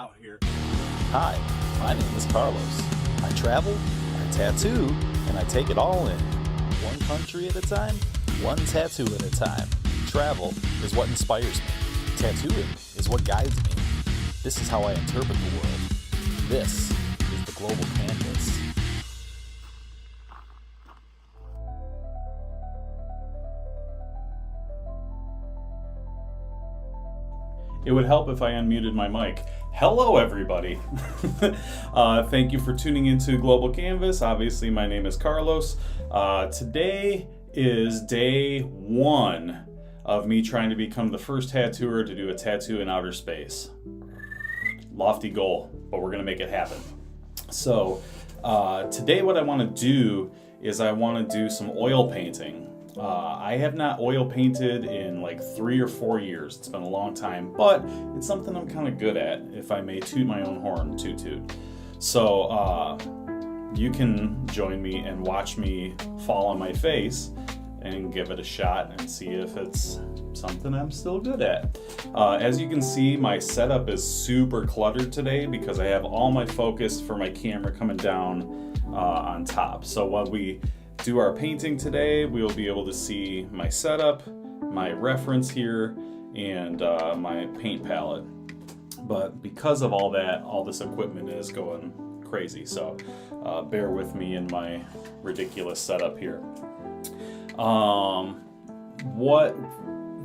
out here. Hi, my name is Carlos. I travel, I tattoo, and I take it all in. One country at a time, one tattoo at a time. Travel is what inspires me. Tattooing is what guides me. This is how I interpret the world. This is the global canvas. It would help if I unmuted my mic. Hello, everybody. Thank you for tuning into Global Canvas. Obviously, my name is Carlos. Today is day 1 of me trying to become the first tattooer to do a tattoo in outer space. Lofty goal, but we're going to make it happen. So today what I want to do is I want to do some oil painting. I have not oil painted in like 3 or 4 years. It's been a long time, but it's something I'm kind of good at, if I may toot my own horn, toot toot. So you can join me and watch me fall on my face and give it a shot and see if it's something I'm still good at. As you can see, my setup is super cluttered today because I have all my focus for my camera coming down on top. So while we do our painting today, we'll be able to see my setup, my reference here, and my paint palette. But because of all that, all this equipment is going crazy, so bear with me in my ridiculous setup here. What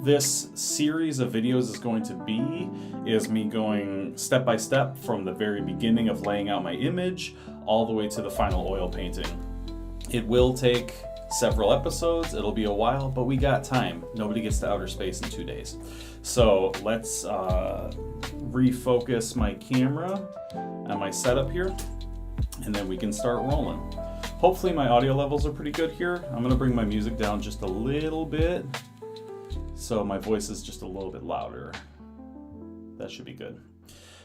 this series of videos is going to be is me going step by step from the very beginning of laying out my image all the way to the final oil painting. It will take several episodes, it'll be a while, but we got time. Nobody gets to outer space in 2 days. So let's refocus my camera and my setup here, and then we can start rolling. Hopefully my audio levels are pretty good here. I'm gonna bring my music down just a little bit, so my voice is just a little bit louder. That should be good.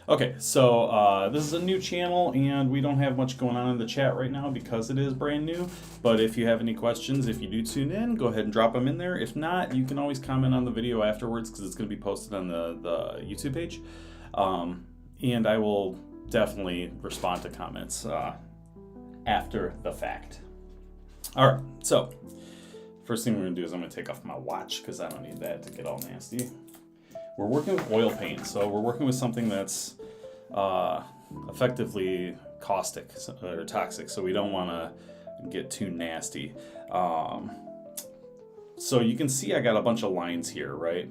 Okay, so this is a new channel and we don't have much going on in the chat right now because it is brand new. But if you have any questions, if you do tune in, go ahead and drop them in there. If not, you can always comment on the video afterwards because it's going to be posted on the YouTube page. And I will definitely respond to comments after the fact. All right, so first thing we're going to do is I'm going to take off my watch because I don't need that to get all nasty. We're working with oil paint, so we're working with something that's effectively caustic or toxic, so we don't want to get too nasty. So you can see I got a bunch of lines here, right?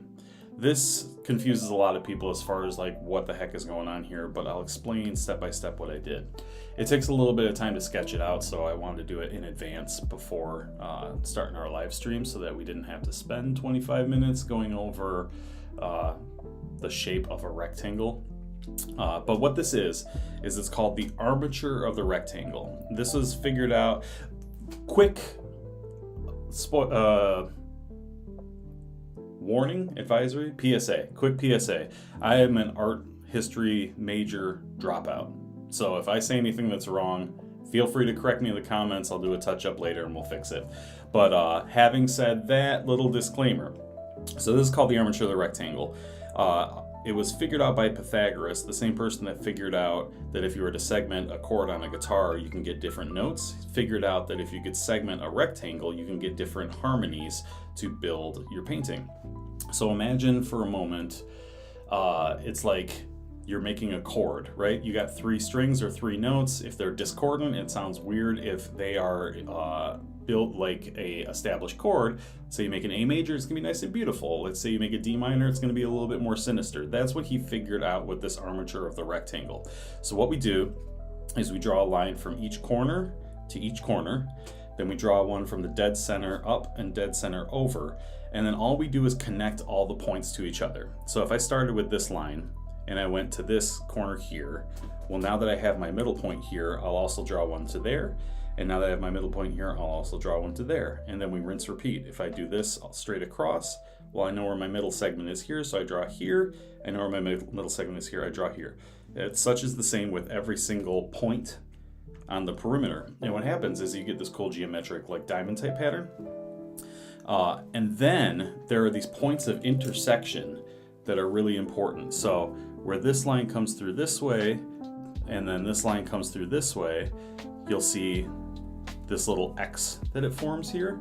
This confuses a lot of people as far as like what the heck is going on here, but I'll explain step by step what I did. It takes a little bit of time to sketch it out, so I wanted to do it in advance before starting our live stream so that we didn't have to spend 25 minutes going over the shape of a rectangle. But what this is it's called the armature of the rectangle. This was figured out. Quick warning, advisory, PSA, quick PSA. I am an art history major dropout. So if I say anything that's wrong, feel free to correct me in the comments. I'll do a touch up later and we'll fix it. But having said that, little disclaimer. So this is called the armature of the rectangle. It was figured out by Pythagoras, the same person that figured out that if you were to segment a chord on a guitar, you can get different notes. Figured out that if you could segment a rectangle, you can get different harmonies to build your painting. So imagine for a moment, it's like you're making a chord, right? You got 3 strings or 3 notes. If they're discordant, it sounds weird. If they are built like a established chord, so you make an A major, it's gonna be nice and beautiful. Let's say you make a D minor, it's gonna be a little bit more sinister. That's what he figured out with this armature of the rectangle. So what we do is we draw a line from each corner to each corner, then we draw one from the dead center up and dead center over, and then all we do is connect all the points to each other. So if I started with this line and I went to this corner here, well, now that I have my middle point here, I'll also draw one to there. And now that I have my middle point here, I'll also draw one to there. And then we rinse repeat. If I do this straight across, well, I know where my middle segment is here, so I draw here. I know where my middle segment is here, I draw here. Such is the same with every single point on the perimeter. And what happens is you get this cool geometric like diamond type pattern. And then there are these points of intersection that are really important. So where this line comes through this way, and then this line comes through this way, you'll see this little X that it forms here.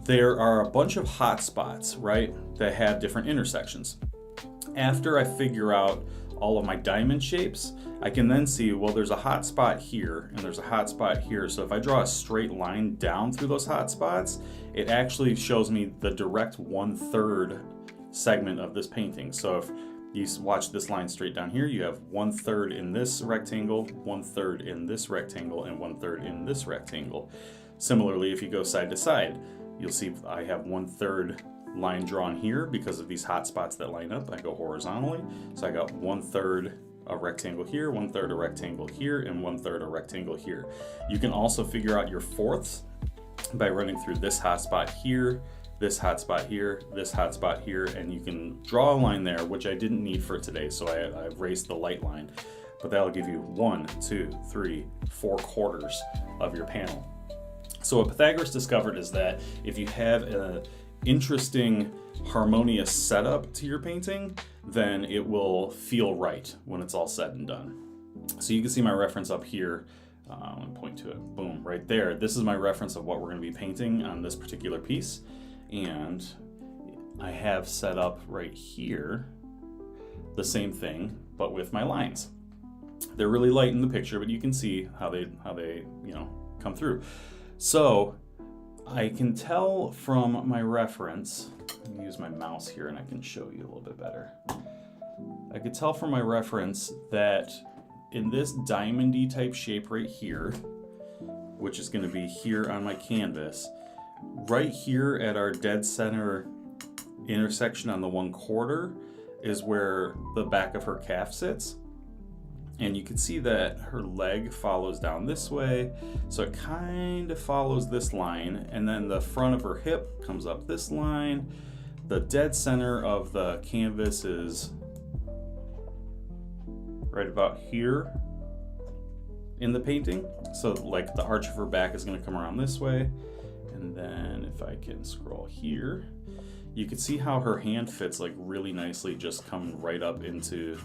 There are a bunch of hot spots, right, that have different intersections. After I figure out all of my diamond shapes, I can then see, well, there's a hot spot here and there's a hot spot here. So if I draw a straight line down through those hot spots, it actually shows me the direct 1/3 segment of this painting. So if you watch this line straight down here, you have 1/3 in this rectangle, 1/3 in this rectangle, and 1/3 in this rectangle. Similarly, if you go side to side, you'll see I have 1/3 line drawn here because of these hot spots that line up. I go horizontally, so I got 1/3 a rectangle here, 1/3 a rectangle here, and 1/3 a rectangle here. You can also figure out your fourths by running through this hot spot here, this hot spot here, this hot spot here, and you can draw a line there, which I didn't need for today, so I erased the light line. But that'll give you 1, 2, 3, 4 quarters of your panel. So what Pythagoras discovered is that if you have an interesting, harmonious setup to your painting, then it will feel right when it's all said and done. So you can see my reference up here. I'm going to point to it. Boom, right there. This is my reference of what we're going to be painting on this particular piece. And I have set up right here the same thing, but with my lines. They're really light in the picture, but you can see how they come through. So I can tell from my reference, let me use my mouse here and I can show you a little bit better. I could tell from my reference that in this diamondy type shape right here, which is going to be here on my canvas, right here at our dead center intersection on the 1/4 is where the back of her calf sits. And you can see that her leg follows down this way, so it kind of follows this line, and then the front of her hip comes up this line. The dead center of the canvas is right about here in the painting. So like the arch of her back is going to come around this way. And then if I can scroll here, you can see how her hand fits like really nicely, just coming right up into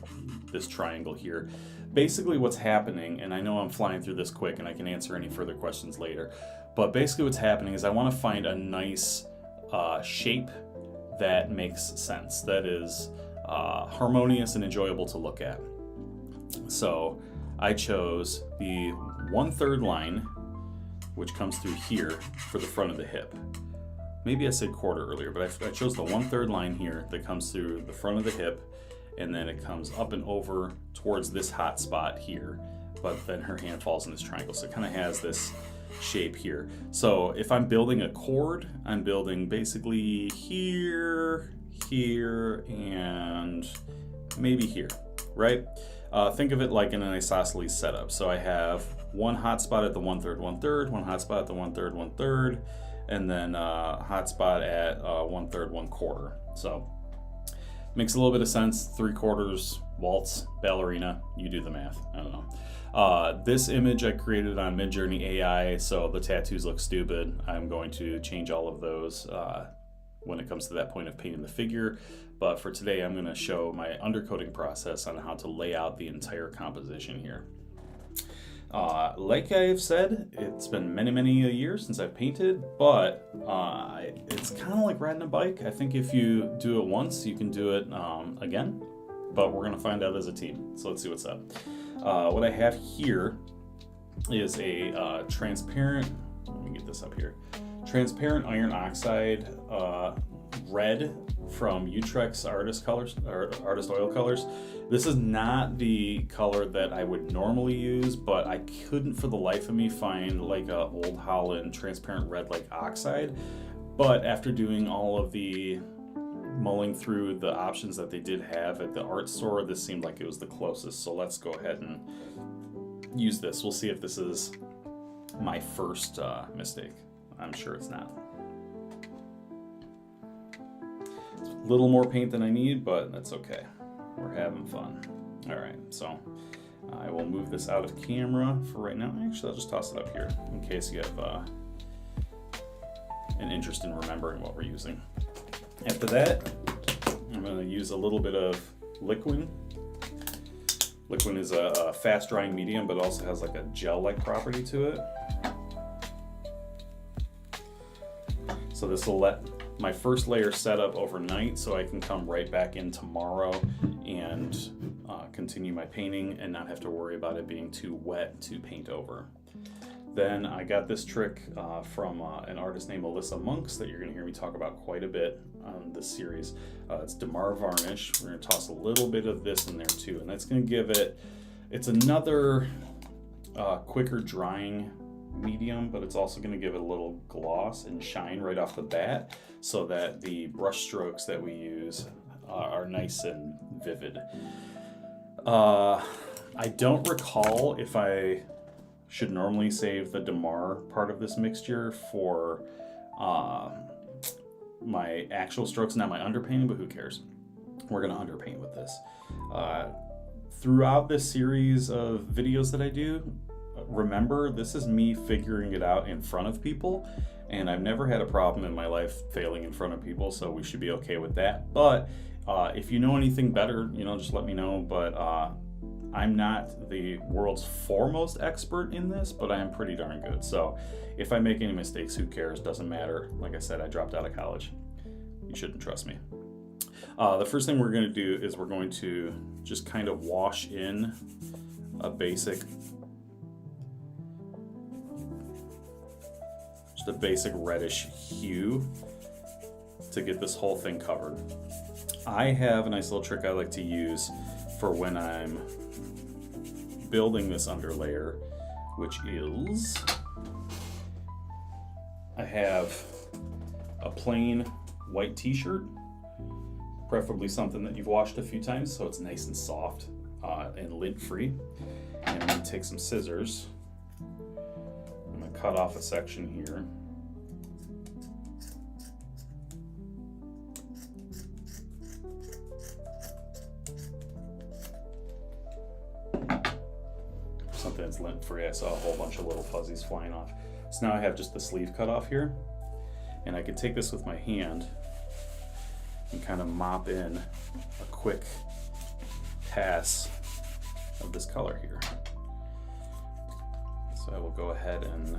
this triangle here. Basically what's happening, and I know I'm flying through this quick and I can answer any further questions later, but basically what's happening is I want to find a nice shape that makes sense, that is harmonious and enjoyable to look at. So I chose the 1/3 line, which comes through here for the front of the hip. Maybe I said quarter earlier, but I chose the 1/3 line here that comes through the front of the hip, and then it comes up and over towards this hot spot here, but then her hand falls in this triangle, so it kind of has this shape here. So if I'm building a chord, I'm building basically here, here, and maybe here, right? Think of it like in an isosceles setup. So I have one hot spot at the 1/3, 1/3, one hot spot at the 1/3, 1/3, and then hot spot at 1/3, 1/4. So makes a little bit of sense. 3/4, waltz, ballerina, you do the math. I don't know. This image I created on Midjourney AI, so the tattoos look stupid. I'm going to change all of those when it comes to that point of painting the figure. But for today, I'm going to show my undercoating process on how to lay out the entire composition here. Like I've said, it's been many years since I've painted, but it's kind of like riding a bike. I think if you do it once, you can do it again, but we're going to find out as a team. So let's see what's up. What I have here is a transparent, let me get this up here, transparent iron oxide red from Utrecht's Artist Oil Colors. This is not the color that I would normally use, but I couldn't for the life of me find like a Old Holland transparent red like oxide. But after doing all of the mulling through the options that they did have at the art store, this seemed like it was the closest. So let's go ahead and use this. We'll see if this is my first mistake. I'm sure it's not. It's a little more paint than I need, but that's okay. We're having fun. All right, so I will move this out of camera for right now. Actually, I'll just toss it up here in case you have an interest in remembering what we're using. After that, I'm going to use a little bit of liquid Liquid is a fast drying medium, but also has like a gel-like property to it. So this will let my first layer set up overnight so I can come right back in tomorrow and continue my painting and not have to worry about it being too wet to paint over. Then I got this trick from an artist named Alyssa Monks that you're going to hear me talk about quite a bit on this series. It's Damar Varnish. We're going to toss a little bit of this in there too, and that's going to give it, it's another quicker drying medium, but it's also going to give it a little gloss and shine right off the bat so that the brush strokes that we use are nice and vivid. I don't recall if I should normally save the Damar part of this mixture for my actual strokes, not my underpainting, but who cares? We're going to underpaint with this. Throughout this series of videos that I do, remember, this is me figuring it out in front of people, and I've never had a problem in my life failing in front of people, so we should be okay with that. But if you know anything better, just let me know. But I'm not the world's foremost expert in this, but I am pretty darn good. So if I make any mistakes, who cares? Doesn't matter. Like I said, I dropped out of college. You shouldn't trust me. The first thing we're going to do is we're going to just kind of wash in a basic reddish hue to get this whole thing covered. I have a nice little trick I like to use for when I'm building this underlayer, which is I have a plain white t-shirt, preferably something that you've washed a few times so it's nice and soft and lint free. And I'm going to take some scissors. I'm going to cut off a section here. Something that's lint free. I saw a whole bunch of little fuzzies flying off. So now I have just the sleeve cut off here, and I can take this with my hand and kind of mop in a quick pass of this color here. So I will go ahead and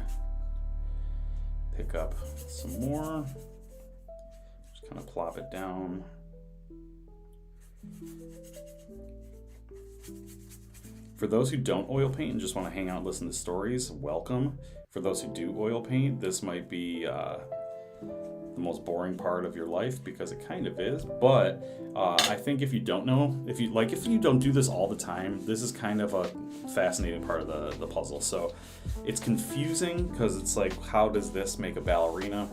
pick up some more, just kind of plop it down. For those who don't oil paint and just want to hang out and listen to stories, welcome. For those who do oil paint, this might be the most boring part of your life, because it kind of is. But I think if you don't know, if you don't do this all the time, this is kind of a fascinating part of the puzzle. So it's confusing because it's like, how does this make a ballerina?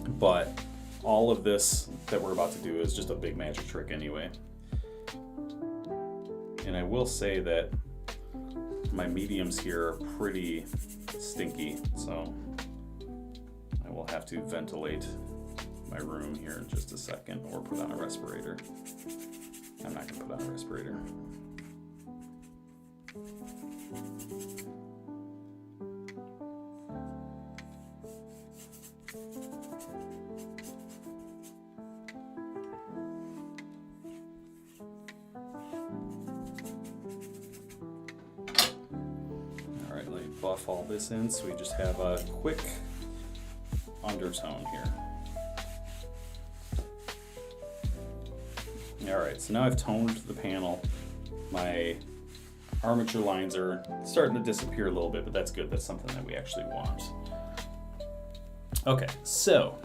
But all of this that we're about to do is just a big magic trick anyway. And I will say that my mediums here are pretty stinky, so I will have to ventilate my room here in just a second, or put on a respirator. I'm not going to put on a respirator. Alright, let me buff all this in so we just have a quick undertone here. Alright, so now I've toned the panel. My armature lines are starting to disappear a little bit, but that's good. That's something that we actually want. Okay, so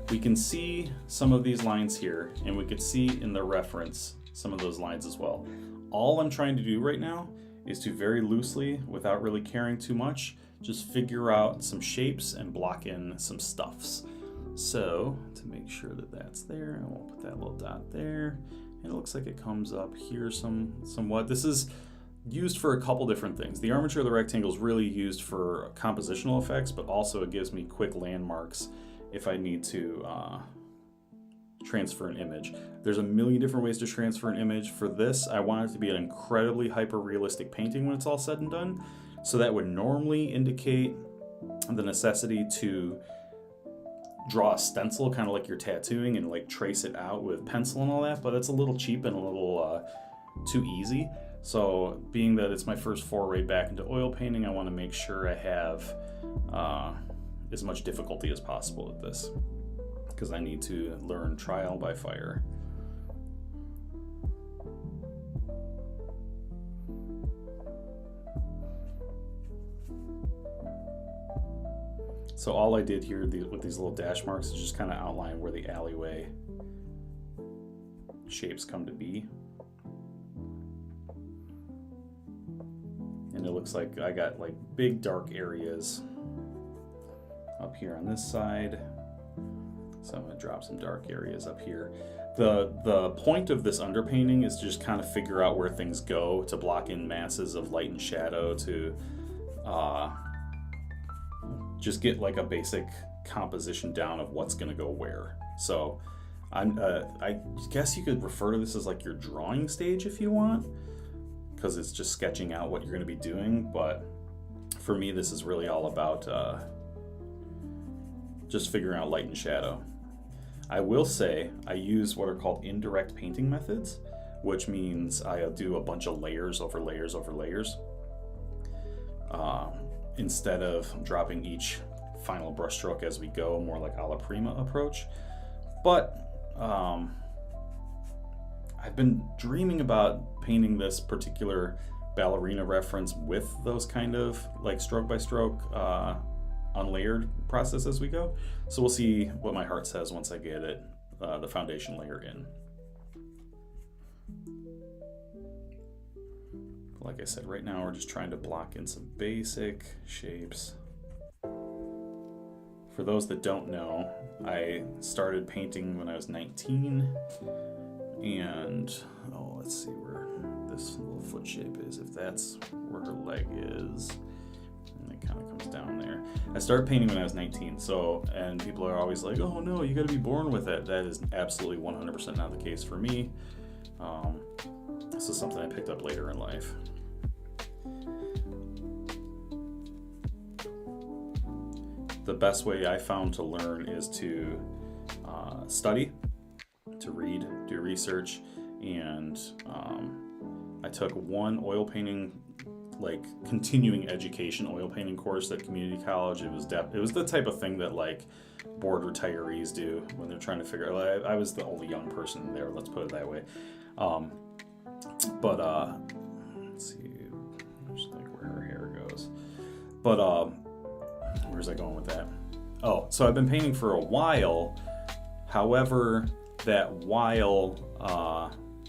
we can see some of these lines here, and we could see in the reference some of those lines as well. All I'm trying to do right now is to very loosely, without really caring too much, just figure out some shapes and block in some stuffs. So to make sure that that's there, and we'll put that little dot there, and it looks like it comes up here somewhat. This is used for a couple different things. The armature of the rectangle is really used for compositional effects, but also it gives me quick landmarks if I need to transfer an image. There's a million different ways to transfer an image. For this, I want it to be an incredibly hyper-realistic painting when it's all said and done. So that would normally indicate the necessity to draw a stencil, kind of like you're tattooing, and like trace it out with pencil and all that, but it's a little cheap and a little too easy. So being that it's my first foray back into oil painting, I want to make sure I have as much difficulty as possible with this, because I need to learn trial by fire. So all I did here with these little dash marks is just kind of outline where the alleyway shapes come to be. And it looks like I got like big dark areas up here on this side. So I'm gonna drop some dark areas up here. The point of this underpainting is to just kind of figure out where things go, to block in masses of light and shadow, to just get like a basic composition down of what's gonna go where. So I guess you could refer to this as like your drawing stage if you want, because it's just sketching out what you're gonna be doing. But for me, this is really all about just figuring out light and shadow. I will say I use what are called indirect painting methods, which means I'll do a bunch of layers over layers over layers, instead of dropping each final brushstroke as we go, more like a la prima approach. But I've been dreaming about painting this particular ballerina reference with those kind of like stroke by stroke unlayered process as we go. So we'll see what my heart says once I get it, the foundation layer in. Like I said, right now we're just trying to block in some basic shapes. For those that don't know, I started painting when I was 19, and let's see where this little foot shape is, if that's where her leg is. And it kind of comes down there. I started painting when I was 19, and people are always like, oh no, you gotta be born with it. That is absolutely 100% not the case for me. This is something I picked up later in life. The best way I found to learn is to study, to read, do research, and I took one oil painting, like continuing education oil painting course at community college. It was the type of thing that like bored retirees do when they're trying to figure out. I was the only young person there, let's put it that way. Let's see, just like where her hair goes. But where's I going with that? Oh, so I've been painting for a while. However, that while,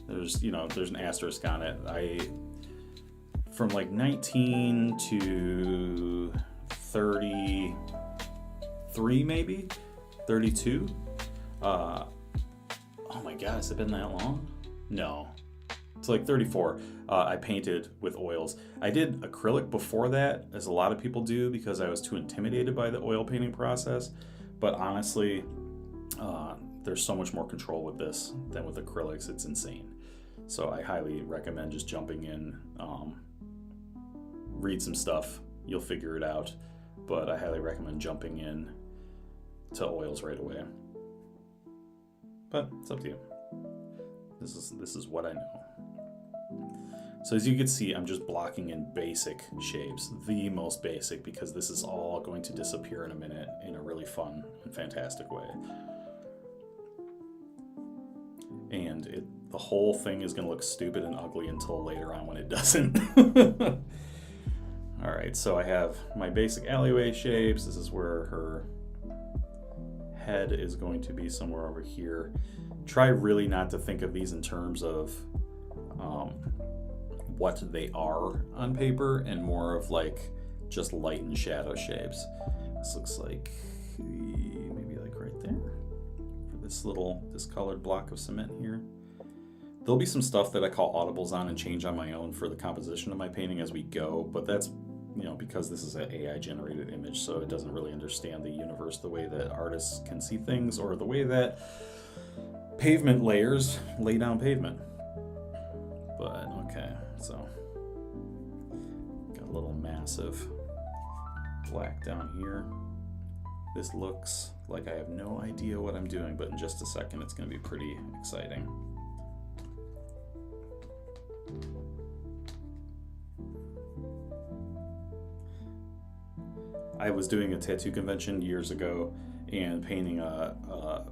there's an asterisk on it. From like 19 to 33, maybe 32. Oh my God, has it been that long? No. It's like 34. I painted with oils. I did acrylic before that, as a lot of people do, because I was too intimidated by the oil painting process. But honestly, there's so much more control with this than with acrylics. It's insane. So I highly recommend just jumping in, read some stuff, you'll figure it out. But I highly recommend jumping in to oils right away. But it's up to you. This is what I know. So as you can see, I'm just blocking in basic shapes, the most basic, because this is all going to disappear in a minute in a really fun and fantastic way. And the whole thing is going to look stupid and ugly until later on when it doesn't. All right, so I have my basic alleyway shapes. This is where her head is going to be, somewhere over here. Try really not to think of these in terms of what they are on paper, and more of like just light and shadow shapes. This looks like maybe like right there for this colored block of cement here. There'll be some stuff that I call audibles on and change on my own for the composition of my painting as we go, but that's because this is an AI generated image, so it doesn't really understand the universe the way that artists can see things, or the way that pavement layers lay down pavement. But okay, so got a little massive black down here. This looks like I have no idea what I'm doing, but in just a second it's going to be pretty exciting. I was doing a tattoo convention years ago and painting a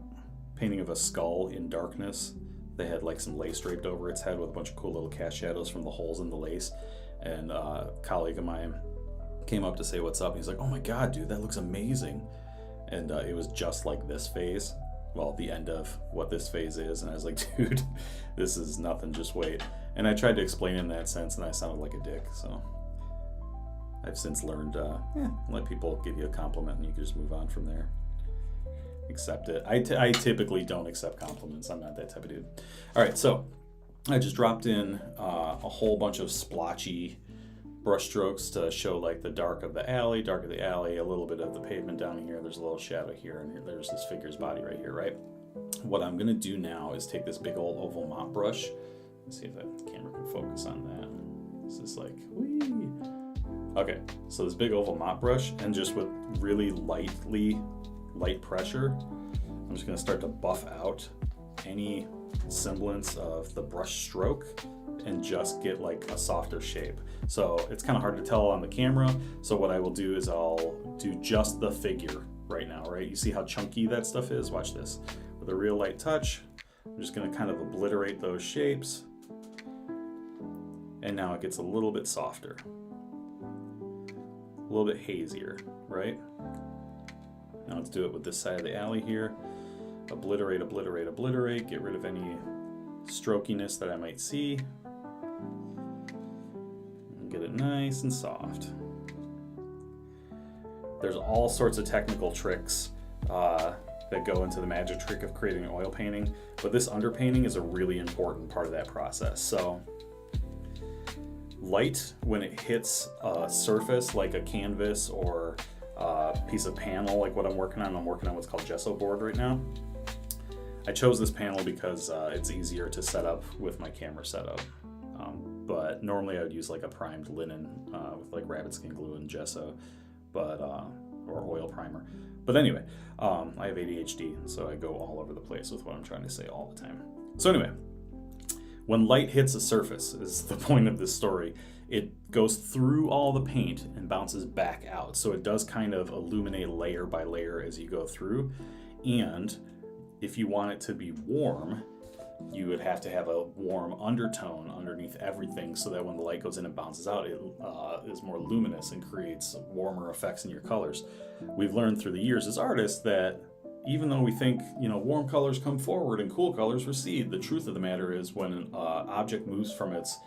painting of a skull in darkness. They had like some lace draped over its head with a bunch of cool little cast shadows from the holes in the lace. And a colleague of mine came up to say what's up. He's like, "Oh my god, dude, that looks amazing." And it was just like this phase. Well, the end of what this phase is. And I was like, dude, this is nothing, just wait. And I tried to explain it in that sense, and I sounded like a dick. So I've since learned, let people give you a compliment and you can just move on from there. Accept it. I typically don't accept compliments. I'm not that type of dude. All right, so I just dropped in a whole bunch of splotchy brush strokes to show like the dark of the alley, a little bit of the pavement down here. There's a little shadow here, and here, there's this figure's body right here, right? What I'm gonna do now is take this big old oval mop brush. Let's see if that camera can focus on that. This is like, whee. Okay, so this big oval mop brush, and just with really light pressure, I'm just gonna start to buff out any semblance of the brush stroke and just get like a softer shape. So it's kind of hard to tell on the camera. So what I will do is I'll do just the figure right now, right? You see how chunky that stuff is? Watch this. With a real light touch, I'm just gonna kind of obliterate those shapes. And now it gets a little bit softer. A little bit hazier, right? Now let's do it with this side of the alley here. Obliterate, get rid of any strokiness that I might see. And get it nice and soft. There's all sorts of technical tricks that go into the magic trick of creating oil painting, but this underpainting is a really important part of that process. So light, when it hits a surface like a canvas or a piece of panel like what I'm working on what's called gesso board right now. I chose this panel because it's easier to set up with my camera setup. But normally I would use like a primed linen with like rabbit skin glue and gesso, but or oil primer. But anyway, I have ADHD, so I go all over the place with what I'm trying to say all the time. So anyway, when light hits a surface, is the point of this story, it goes through all the paint and bounces back out. So it does kind of illuminate layer by layer as you go through. And if you want it to be warm, you would have to have a warm undertone underneath everything so that when the light goes in and bounces out, it is more luminous and creates warmer effects in your colors. We've learned through the years as artists that even though we think, warm colors come forward and cool colors recede, the truth of the matter is when an object moves from its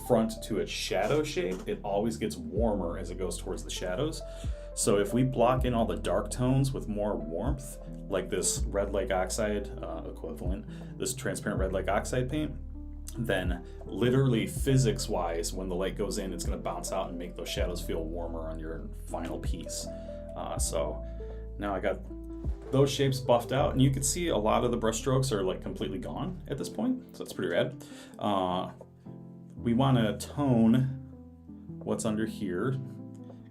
front to its shadow shape, it always gets warmer as it goes towards the shadows. So if we block in all the dark tones with more warmth, like this red lake oxide equivalent, this transparent red lake oxide paint, then literally physics-wise, when the light goes in, it's going to bounce out and make those shadows feel warmer on your final piece. So now I got those shapes buffed out, and you can see a lot of the brush strokes are like completely gone at this point, so that's pretty rad. We want to tone what's under here,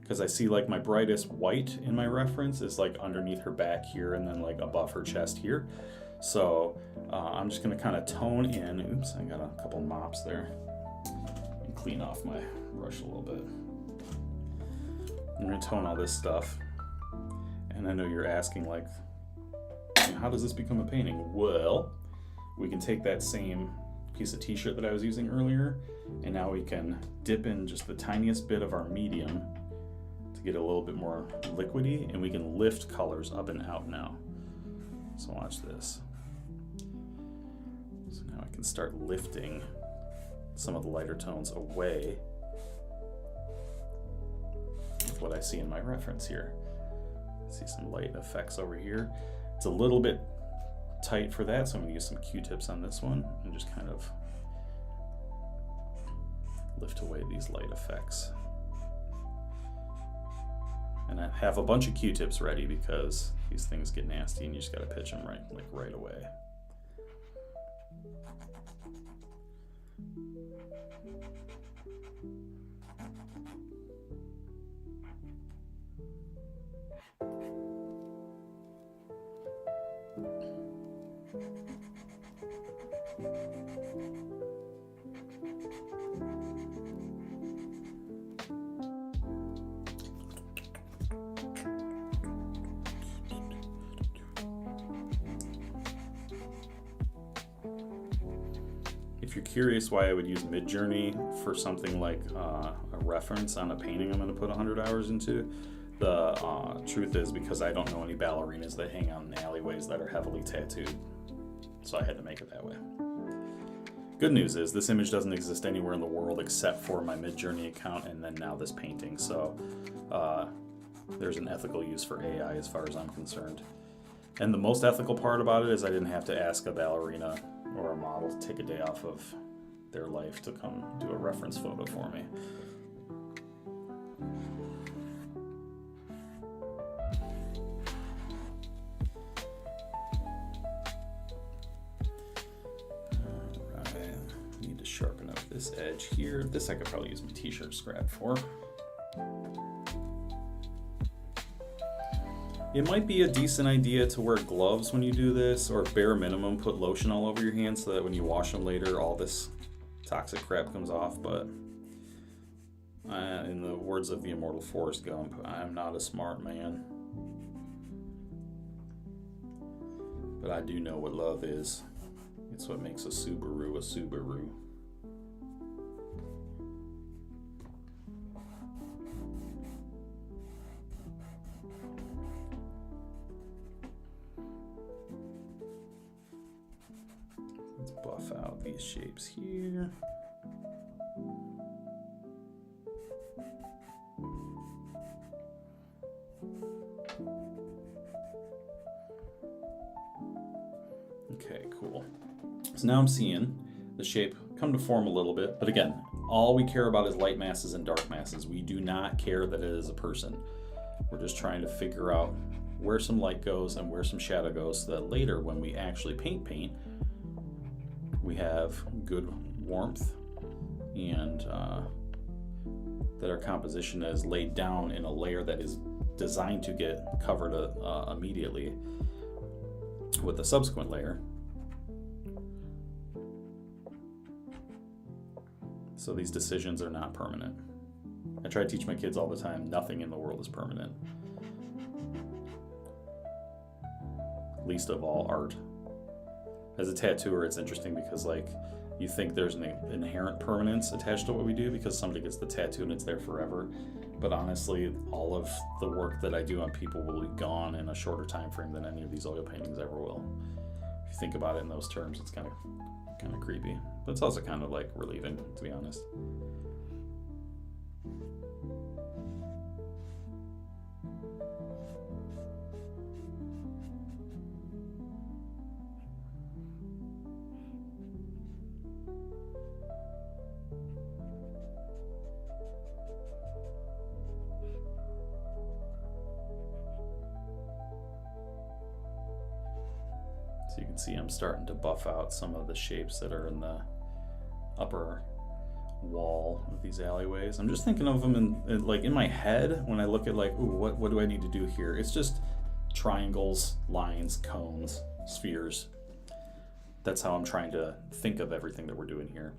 because I see like my brightest white in my reference is like underneath her back here and then like above her chest here. So I'm just going to kind of tone in. Oops, I got a couple mops there. And clean off my brush a little bit. I'm going to tone all this stuff. And I know you're asking like, how does this become a painting? Well, we can take that same piece of t-shirt that I was using earlier, and now we can dip in just the tiniest bit of our medium to get a little bit more liquidy, and we can lift colors up and out now. So watch this. So now I can start lifting some of the lighter tones away with what I see in my reference here. See some light effects over here. It's a little bit tight for that, so I'm going to use some Q-tips on this one and just kind of lift away these light effects. And I have a bunch of Q-tips ready because these things get nasty and you just got to pitch them right away. If you're curious why I would use Midjourney for something like a reference on a painting I'm going to put 100 hours into, the truth is because I don't know any ballerinas that hang out in alleyways that are heavily tattooed. So I had to make it that way. Good news is this image doesn't exist anywhere in the world except for my Midjourney account and then now this painting. So there's an ethical use for AI as far as I'm concerned. And the most ethical part about it is I didn't have to ask a ballerina or a model to take a day off of their life to come do a reference photo for me. Alright, need to sharpen up this edge here. This I could probably use my t-shirt scrap for. It might be a decent idea to wear gloves when you do this, or bare minimum put lotion all over your hands so that when you wash them later all this toxic crap comes off, but in the words of the immortal Forrest Gump, I'm not a smart man. But I do know what love is. It's what makes a Subaru a Subaru. Let's buff out these shapes here. Okay, cool. So now I'm seeing the shape come to form a little bit, but again, all we care about is light masses and dark masses. We do not care that it is a person. We're just trying to figure out where some light goes and where some shadow goes so that later when we actually paint, we have good warmth and that our composition is laid down in a layer that is designed to get covered immediately with the subsequent layer. So these decisions are not permanent. I try to teach my kids all the time, nothing in the world is permanent. Least of all art. As a tattooer, it's interesting because like you think there's an inherent permanence attached to what we do because somebody gets the tattoo and it's there forever. But honestly, all of the work that I do on people will be gone in a shorter time frame than any of these oil paintings ever will. If you think about it in those terms, it's kind of creepy. But it's also kind of like relieving, to be honest. So you can see I'm starting to buff out some of the shapes that are in the upper wall of these alleyways. I'm just thinking of them in my head when I look at like, ooh, what do I need to do here? It's just triangles, lines, cones, spheres. That's how I'm trying to think of everything that we're doing here.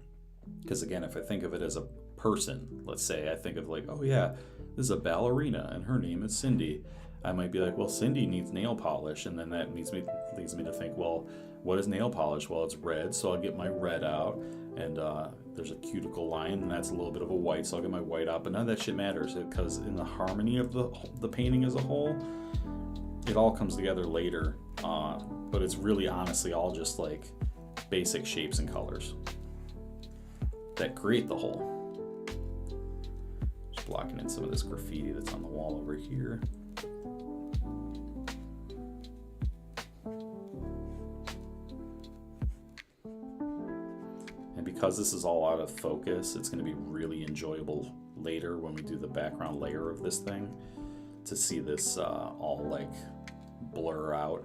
Because again, if I think of it as a person, let's say I think of like, oh yeah, this is a ballerina and her name is Cindy. I might be like, well, Cindy needs nail polish, and then that leads me to think, well, what is nail polish? Well, it's red, so I'll get my red out, and there's a cuticle line, and that's a little bit of a white, so I'll get my white out, but none of that shit matters, because in the harmony of the painting as a whole, it all comes together later, but it's really honestly all just like basic shapes and colors that create the whole. Just blocking in some of this graffiti that's on the wall over here. Because this is all out of focus, it's going to be really enjoyable later when we do the background layer of this thing to see this all like blur out.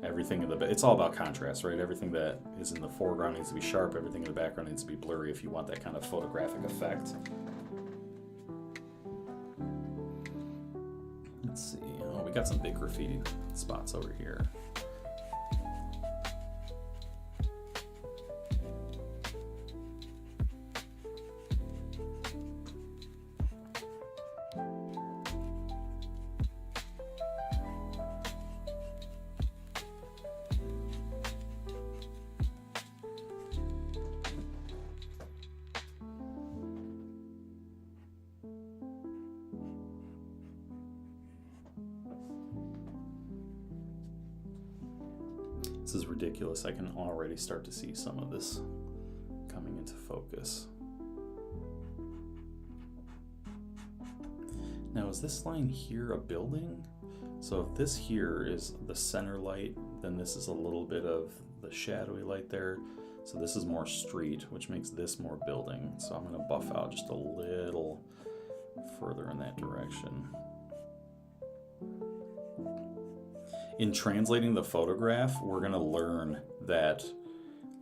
Everything it's all about contrast, right? Everything that is in the foreground needs to be sharp, everything in the background needs to be blurry if you want that kind of photographic effect. Let's see, oh, we got some big graffiti spots over here. This is ridiculous. I can already start to see some of this coming into focus. Now, is this line here a building? So if this here is the center light, then this is a little bit of the shadowy light there. So this is more street, which makes this more building. So I'm gonna buff out just a little further in that direction. In translating the photograph, we're gonna learn that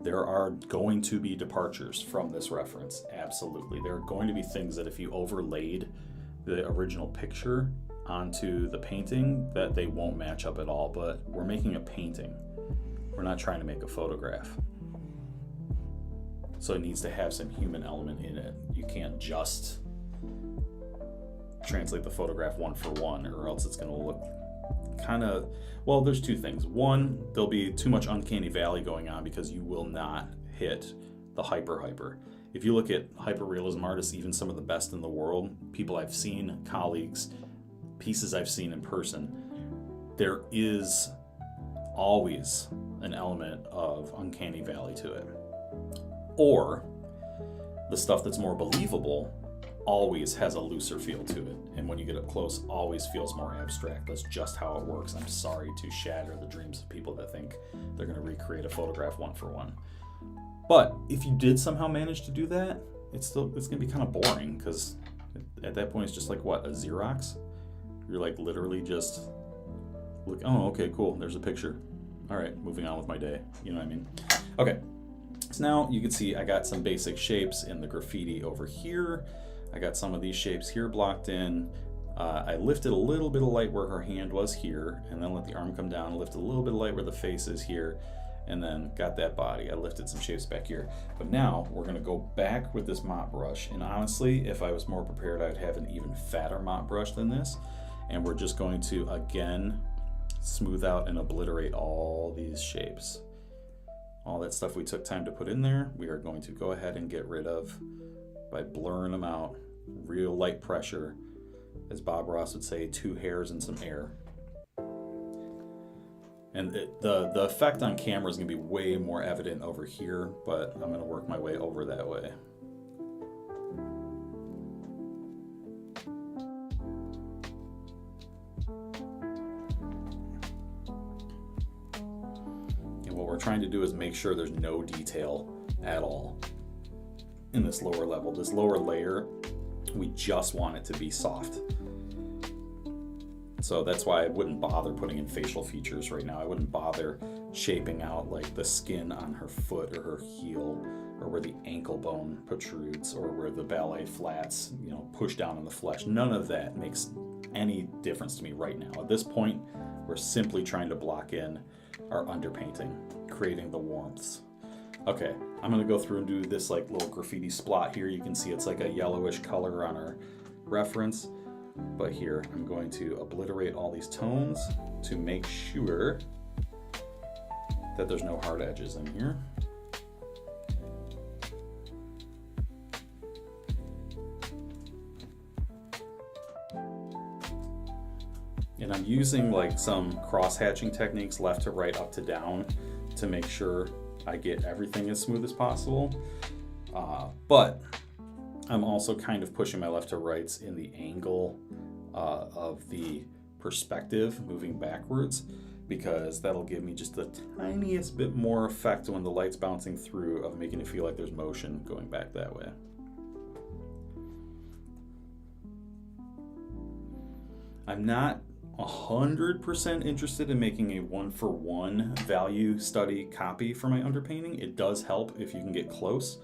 there are going to be departures from this reference. Absolutely. There are going to be things that if you overlaid the original picture onto the painting, that they won't match up at all, but we're making a painting. We're not trying to make a photograph. So it needs to have some human element in it. You can't just translate the photograph one for one, or else it's gonna look kind of, well, there's two things. One, there'll be too much uncanny valley going on because you will not hit the hyper. If you look at hyperrealism artists, even some of the best in the world, people I've seen, colleagues, pieces I've seen in person, there is always an element of uncanny valley to it. Or the stuff that's more believable always has a looser feel to it, and when you get up close, always feels more abstract. That's just how it works. I'm sorry to shatter the dreams of people that think they're going to recreate a photograph one for one. But if you did somehow manage to do that, it's going to be kind of boring, because at that point it's just like, what, a Xerox? You're like literally just look, oh, okay, cool, there's a picture. All right, moving on with my day. You know what I mean? Okay, so now you can see I got some basic shapes in the graffiti over here. I got some of these shapes here blocked in. I lifted a little bit of light where her hand was here, and then let the arm come down, lifted a little bit of light where the face is here, and then got that body. I lifted some shapes back here. But now we're gonna go back with this mop brush. And honestly, if I was more prepared, I'd have an even fatter mop brush than this. And we're just going to, again, smooth out and obliterate all these shapes. All that stuff we took time to put in there, we are going to go ahead and get rid of by blurring them out. Real light pressure. As Bob Ross would say, 2 hairs and some air. And the effect on camera is going to be way more evident over here, but I'm going to work my way over that way. And what we're trying to do is make sure there's no detail at all in this lower level. This lower layer, we just want it to be soft. So that's why I wouldn't bother putting in facial features right now. I wouldn't bother shaping out like the skin on her foot or her heel, or where the ankle bone protrudes, or where the ballet flats, you know, push down on the flesh. None of that makes any difference to me right now. At this point, we're simply trying to block in our underpainting, creating the warmths. Okay, I'm gonna go through and do this like little graffiti splot here. You can see it's like a yellowish color on our reference. But here, I'm going to obliterate all these tones to make sure that there's no hard edges in here. And I'm using like some cross-hatching techniques, left to right, up to down, to make sure I get everything as smooth as possible. But I'm also kind of pushing my left to rights in the angle of the perspective moving backwards, because that'll give me just the tiniest bit more effect when the light's bouncing through, of making it feel like there's motion going back that way. I'm not 100% interested in making a one-for-one value study copy for my underpainting. It does help if you can get close,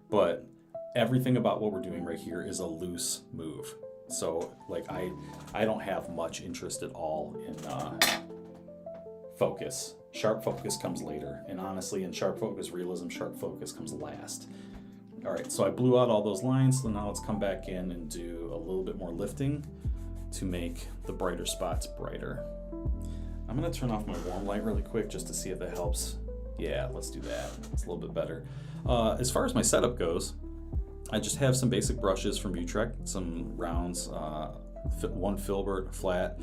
but everything about what we're doing right here is a loose move. So like I don't have much interest at all in focus. Sharp focus comes later, and honestly, in sharp focus realism, sharp focus comes last. All right, so I blew out all those lines, so now let's come back in and do a little bit more lifting to make the brighter spots brighter. I'm gonna turn off my warm light really quick just to see if that helps. Yeah, let's do that. It's a little bit better. As far as my setup goes, I just have some basic brushes from Utrecht, some rounds, one filbert, flat,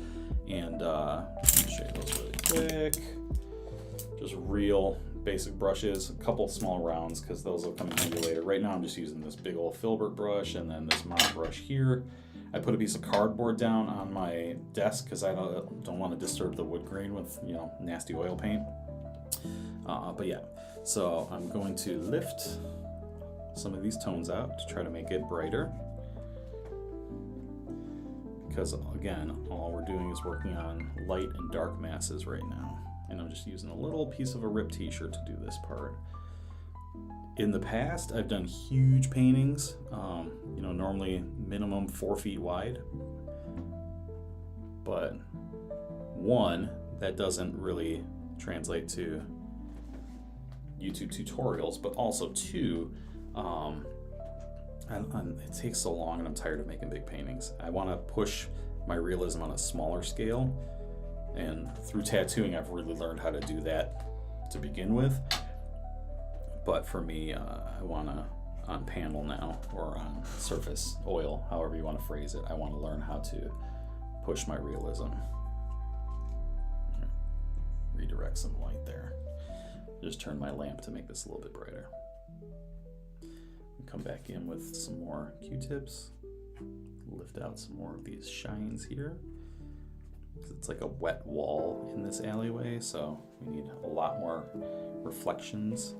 and let me show you those really quick. just real basic brushes, a couple small rounds because those will come in handy later. Right now I'm just using this big old filbert brush and then this mop brush here. I put a piece of cardboard down on my desk because I don't want to disturb the wood grain with, you know, nasty oil paint. But yeah, so I'm going to lift some of these tones out to try to make it brighter. Because again, all we're doing is working on light and dark masses right now. And I'm just using a little piece of a ripped t-shirt to do this part. In the past, I've done huge paintings, you know, normally minimum 4 feet wide. But one, that doesn't really translate to YouTube tutorials, but also two, it takes so long and I'm tired of making big paintings. I want to push my realism on a smaller scale, and through tattooing I've really learned how to do that to begin with. But for me, I want to, on panel now, or on surface oil, however you want to phrase it, I want to learn how to push my realism. Redirect some light there. Just turn my lamp to make this a little bit brighter. Come back in with some more Q-tips. Lift out some more of these shines here. It's like a wet wall in this alleyway, so we need a lot more reflections.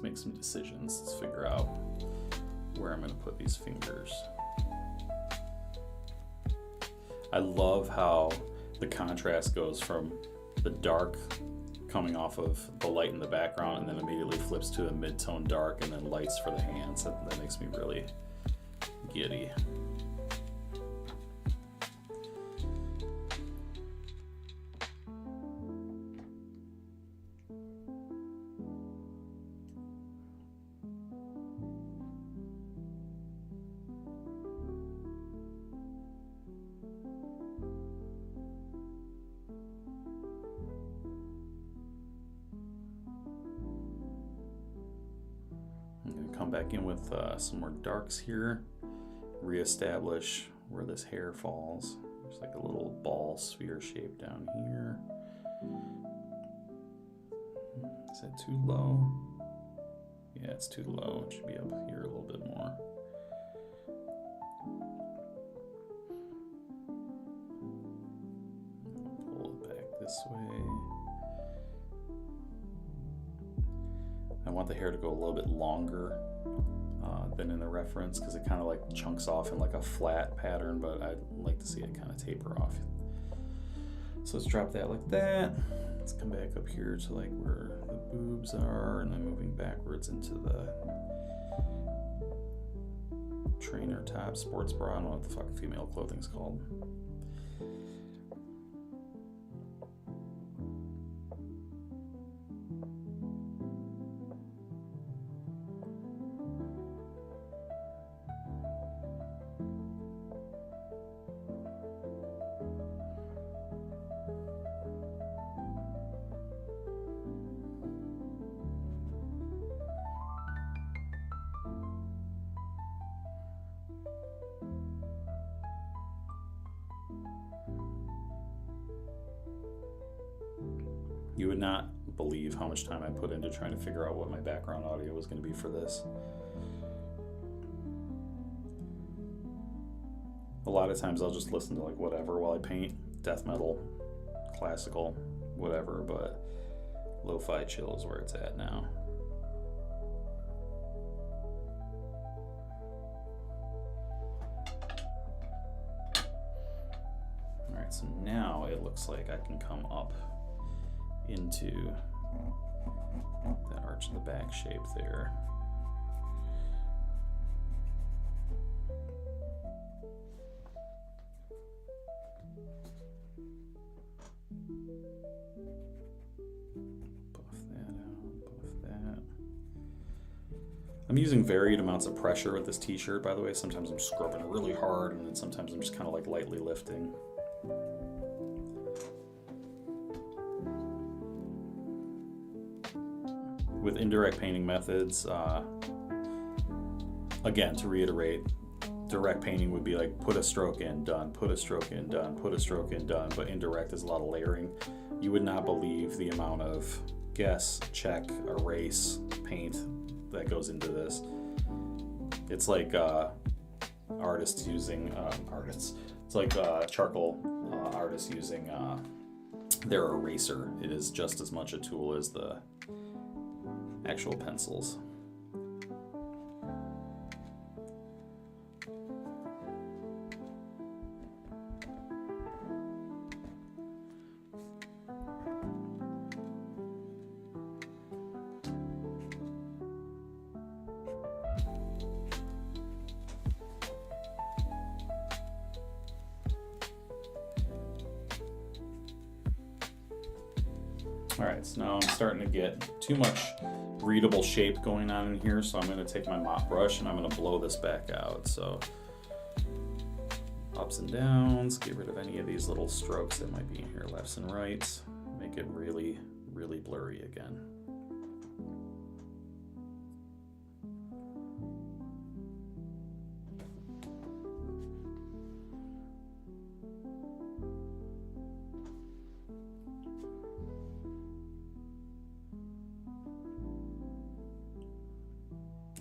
Make some decisions. Let's figure out where I'm going to put these fingers. I love how the contrast goes from the dark coming off of the light in the background and then immediately flips to a mid-tone dark and then lights for the hands. That makes me really giddy. Come back in with some more darks here, reestablish where this hair falls. There's like a little ball sphere shape down here. Is that too low? Yeah, it's too low. It should be up here a little bit more. Pull it back this way. I want the hair to go a little bit longer than in the reference because it kind of like chunks off in like a flat pattern, but I'd like to see it kind of taper off. So let's drop that like that. Let's come back up here to like where the boobs are and then moving backwards into the trainer top, sports bra. I don't know what the fuck female clothing's called. You would not believe how much time I put into trying to figure out what my background audio was going to be for this. A lot of times I'll just listen to like whatever while I paint, death metal, classical, whatever, but lo-fi chill is where it's at now. so now it looks like I can come up into that arch in the back shape there. I'm using varied amounts of pressure with this t-shirt, by the way. Sometimes I'm scrubbing really hard, and then sometimes I'm just kind of like lightly lifting. With indirect painting methods, again, to reiterate, direct painting would be like put a stroke in, done, put a stroke in, done, put a stroke in, done, but indirect is a lot of layering. You would not believe the amount of guess, check, erase, paint that goes into this. It's like artists using it's like charcoal artists using their eraser. It is just as much a tool as the actual pencils. Alright, so now I'm starting to get too much readable shape going on in here, so I'm going to take my mop brush and I'm going to blow this back out. So ups and downs, get rid of any of these little strokes that might be in here, lefts and rights, make it really, really blurry again.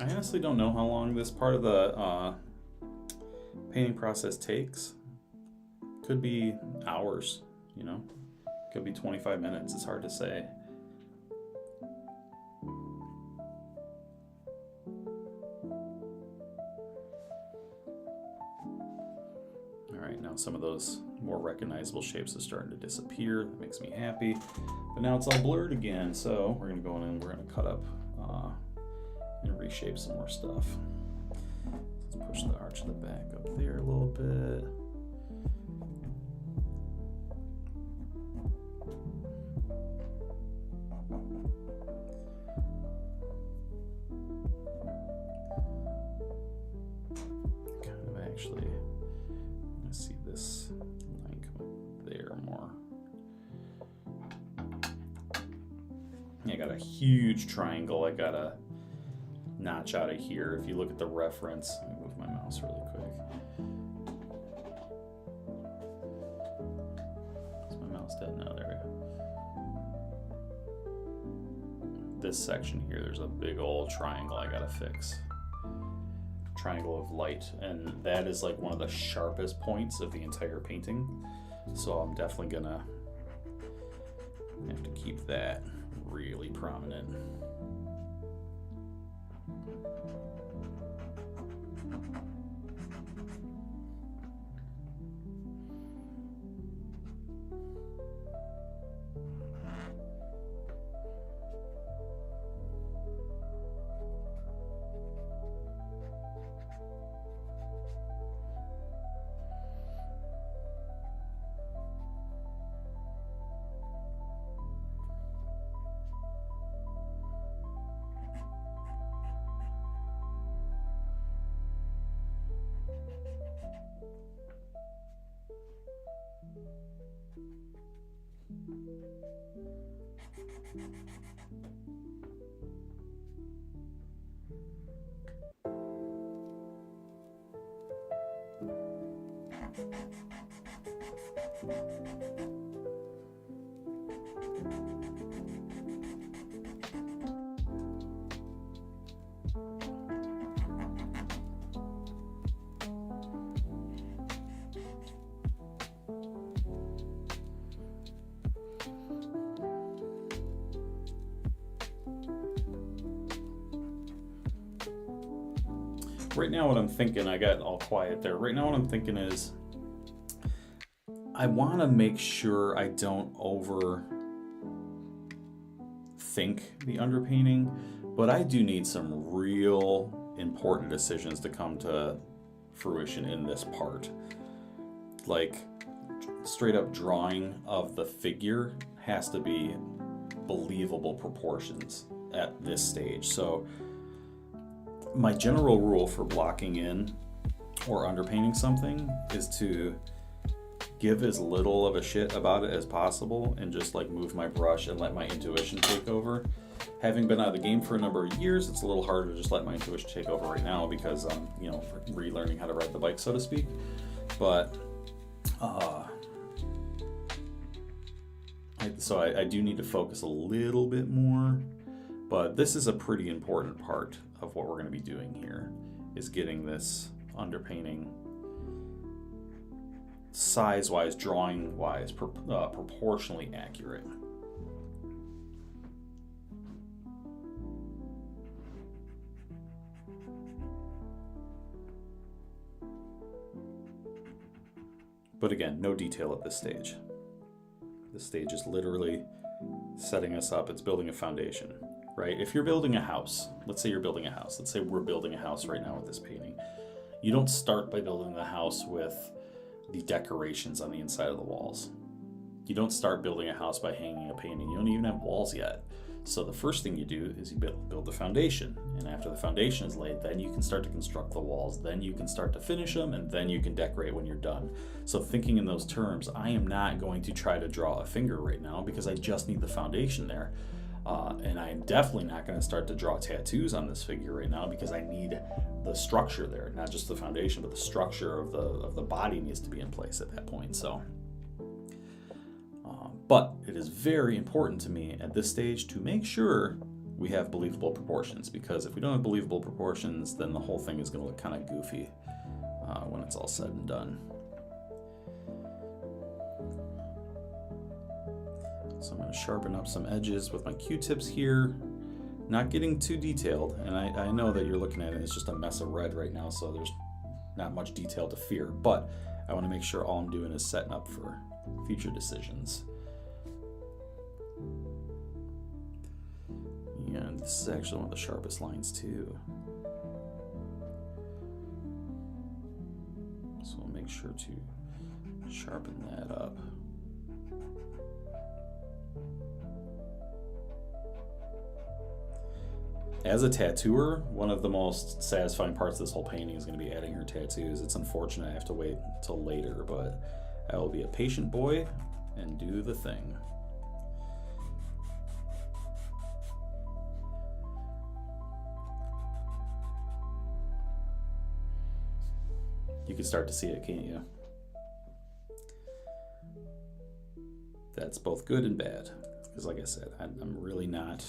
I honestly don't know how long this part of the painting process takes. Could be hours, you know? Could be 25 minutes, it's hard to say. Alright, now some of those more recognizable shapes are starting to disappear. That makes me happy. But now it's all blurred again, so we're going to go in and we're going to cut up and reshape some more stuff. Let's push the arch of the back up there a little bit. Kind of actually, I see this line come up there more. I got a huge triangle. I got a notch out of here. If you look at the reference, let me move my mouse really quick. Is my mouse dead? No, there we go. This section here, there's a big old triangle I gotta fix. Triangle of light, and that is like one of the sharpest points of the entire painting. So I'm definitely gonna have to keep that really prominent. Right now what I'm thinking, I got all quiet there. Right now what I'm thinking is I want to make sure I don't overthink the underpainting, but I do need some real important decisions to come to fruition in this part. Like, straight up drawing of the figure has to be believable proportions at this stage. So my general rule for blocking in or underpainting something is to give as little of a shit about it as possible and just like move my brush and let my intuition take over. Having been out of the game for a number of years, it's a little harder to just let my intuition take over right now because I'm, relearning how to ride the bike, so to speak. But I do need to focus a little bit more. But this is a pretty important part of what we're going to be doing here, is getting this underpainting size-wise, drawing-wise, proportionally accurate. But again, no detail at this stage. This stage is literally setting us up. It's building a foundation, right? If you're building a house, let's say you're building a house. Let's say we're building a house right now with this painting. You don't start by building the house with the decorations on the inside of the walls. You don't start building a house by hanging a painting. You don't even have walls yet. So the first thing you do is you build the foundation. And after the foundation is laid, then you can start to construct the walls. Then you can start to finish them, and then you can decorate when you're done. So thinking in those terms, I am not going to try to draw a finger right now because I just need the foundation there. And I'm definitely not going to start to draw tattoos on this figure right now because I need the structure there, not just the foundation, but the structure of the body needs to be in place at that point. So, but it is very important to me at this stage to make sure we have believable proportions, because if we don't have believable proportions, then the whole thing is going to look kind of goofy when it's all said and done. So I'm going to sharpen up some edges with my Q-tips here, not getting too detailed. And I know that you're looking at it, it's just a mess of red right now, so there's not much detail to fear. But I want to make sure all I'm doing is setting up for future decisions. And this is actually one of the sharpest lines too. So we'll make sure to sharpen that up. As a tattooer, one of the most satisfying parts of this whole painting is going to be adding her tattoos. It's unfortunate I have to wait until later, but I will be a patient boy and do the thing. You can start to see it, can't you? That's both good and bad, because like I said, I'm really not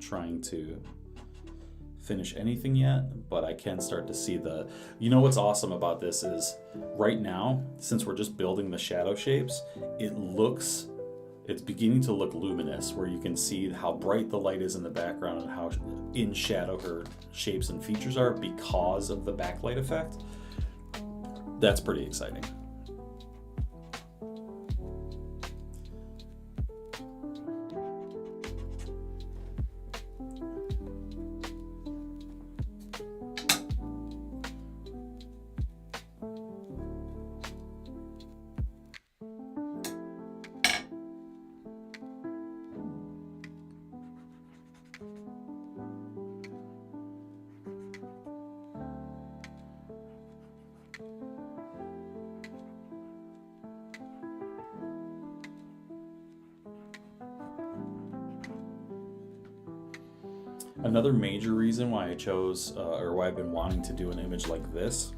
trying to finish anything yet, but I can start to see what's awesome about this is right now, since we're just building the shadow shapes, it's beginning to look luminous, where you can see how bright the light is in the background and how in shadow her shapes and features are because of the backlight effect. That's pretty exciting. Another major reason why I chose, or why I've been wanting to do an image like this,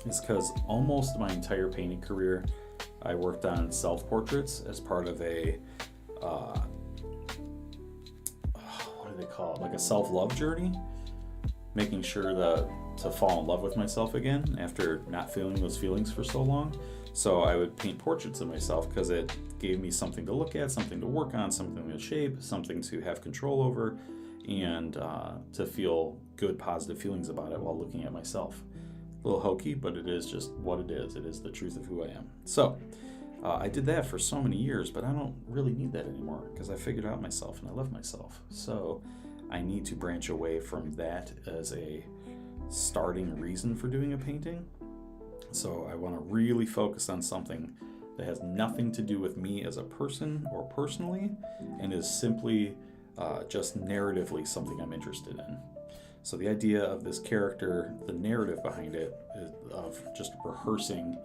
is because almost my entire painting career, I worked on self-portraits as part of a, what do they call it? Like a self-love journey, making sure to fall in love with myself again after not feeling those feelings for so long. So I would paint portraits of myself because it gave me something to look at, something to work on, something to shape, something to have control over, and to feel good, positive feelings about it while looking at myself. A little hokey, but it is just what it is. It is the truth of who I am. So I did that for so many years, but I don't really need that anymore because I figured out myself and I love myself. So I need to branch away from that as a starting reason for doing a painting. So I want to really focus on something that has nothing to do with me as a person or personally, and is simply just narratively something I'm interested in. So the idea of this character, the narrative behind it, is of just rehearsing,